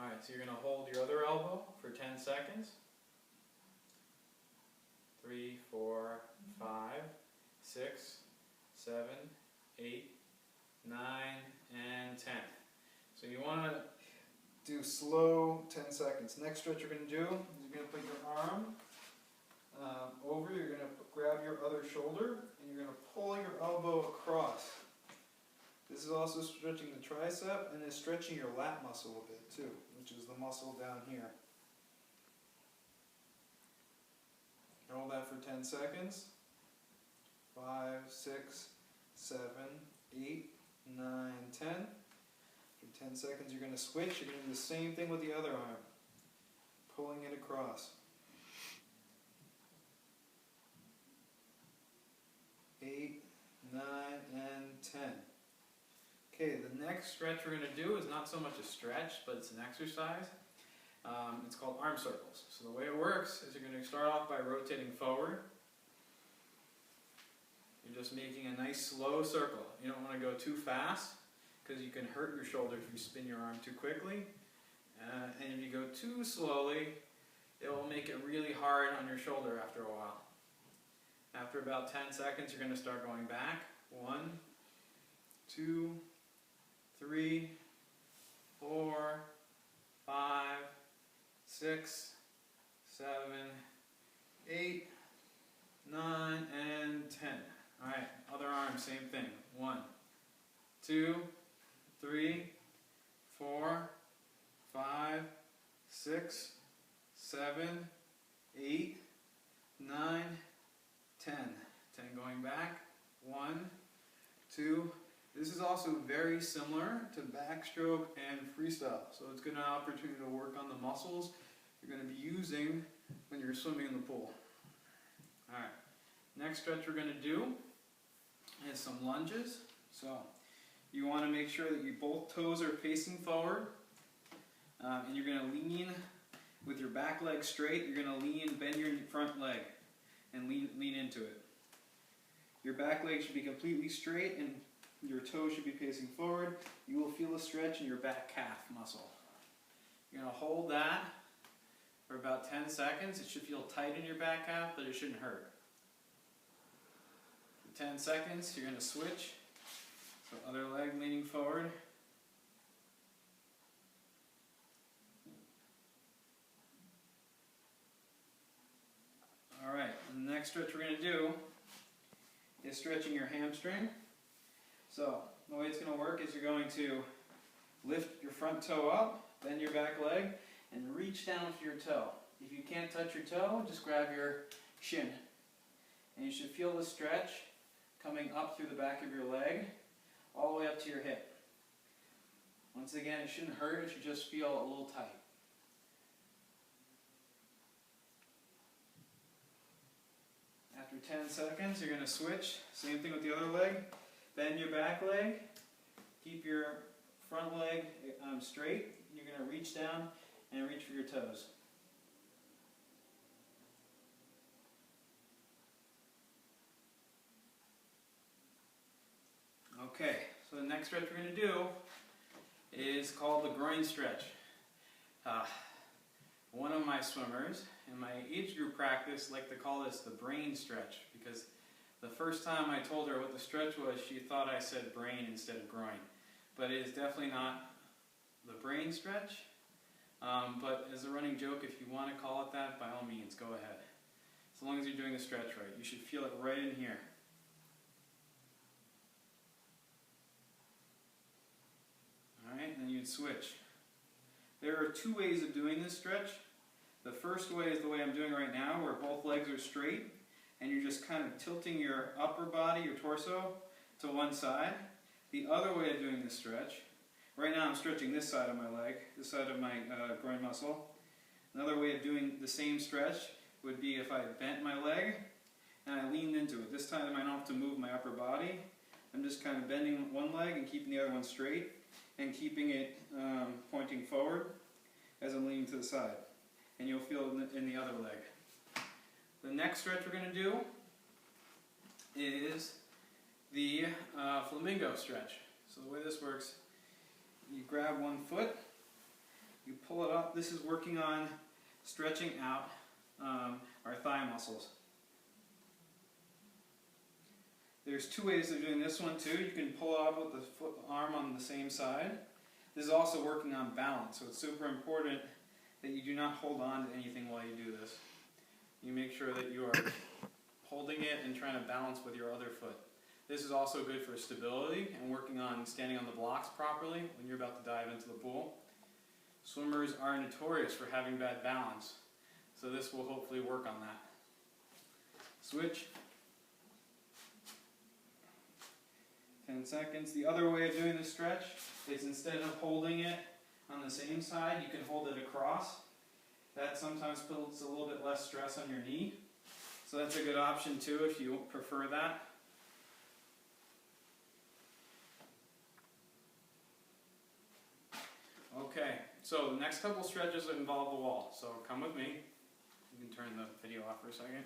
Alright, so you're going to hold your other elbow for 10 seconds. 3, 4, 5, 6, 7, 8, 9, and 10. So you want to do slow 10 seconds. Next stretch you're going to do is you're going to put your arm over, you're going to grab your other shoulder, and you're going to pull your elbow across. This is also stretching the tricep, and it's stretching your lat muscle a bit too, which is the muscle down here. Hold that for 10 seconds. 5, 6, 7, 8, 9, 10. For 10 seconds you're going to switch. You're going to do the same thing with the other arm. Pulling it across. 8, 9, and 10. Okay, the next stretch we're going to do is not so much a stretch, but it's an exercise. It's called arm circles. So the way it works is you're going to start off by rotating forward. You're just making a nice slow circle. You don't want to go too fast because you can hurt your shoulder if you spin your arm too quickly. And if you go too slowly, it will make it really hard on your shoulder after a while. After about 10 seconds, you're going to start going back. 1, 2, 3, 4, 5, 6, 7, 8, 9, and 10. Alright, other arm, same thing. 1, 2, 3, 4, 5, 6, 7, 8, 9, 10. 10 going back. 1, 2. This is also very similar to backstroke and freestyle. So it's a good opportunity to work on the muscles you're going to be using when you're swimming in the pool. Alright, next stretch we're going to do is some lunges. So you want to make sure that both toes are facing forward. And you're going to lean with your back leg straight. You're going to lean, bend your front leg and lean into it. Your back leg should be completely straight and your toes should be facing forward. You will feel a stretch in your back calf muscle. You're going to hold that for about 10 seconds. It should feel tight in your back calf, but it shouldn't hurt. For 10 seconds, you're going to switch. So other leg leaning forward. Alright, the next stretch we're going to do is stretching your hamstring. So the way it's going to work is you're going to lift your front toe up, bend your back leg, and reach down for your toe. If you can't touch your toe, just grab your shin. And you should feel the stretch coming up through the back of your leg, all the way up to your hip. Once again, it shouldn't hurt, it should just feel a little tight. After 10 seconds, you're going to switch. Same thing with the other leg. Bend your back leg. Keep your front leg straight. You're going to reach down and reach for your toes. Okay, so the next stretch we're going to do is called the groin stretch. One of my swimmers in my age group practice like to call this the brain stretch because the first time I told her what the stretch was, she thought I said brain instead of groin. But it is definitely not the brain stretch. But as a running joke, if you want to call it that, by all means, go ahead. As long as you're doing the stretch right. You should feel it right in here. Alright, and then you'd switch. There are two ways of doing this stretch. The first way is the way I'm doing right now, where both legs are straight, and you're just kind of tilting your upper body, your torso, to one side. The other way of doing this stretch, right now I'm stretching this side of my leg, this side of my groin muscle. Another way of doing the same stretch would be if I bent my leg and I leaned into it. This time I don't have to move my upper body. I'm just kind of bending one leg and keeping the other one straight and keeping it pointing forward as I'm leaning to the side. And you'll feel it in the other leg. The next stretch we're going to do is the flamingo stretch. So the way this works, you grab one foot, you pull it up. This is working on stretching out our thigh muscles. There's two ways of doing this one too. You can pull it up with the arm on the same side. This is also working on balance, so it's super important that you do not hold on to anything while you do this. You make sure that you are holding it and trying to balance with your other foot. This is also good for stability and working on standing on the blocks properly when you're about to dive into the pool. Swimmers are notorious for having bad balance, so this will hopefully work on that. Switch. 10 seconds. The other way of doing the stretch is instead of holding it on the same side, you can hold it across. That sometimes puts a little bit less stress on your knee. So that's a good option too if you prefer that. Okay, so the next couple stretches involve the wall. So come with me. You can turn the video off for a second.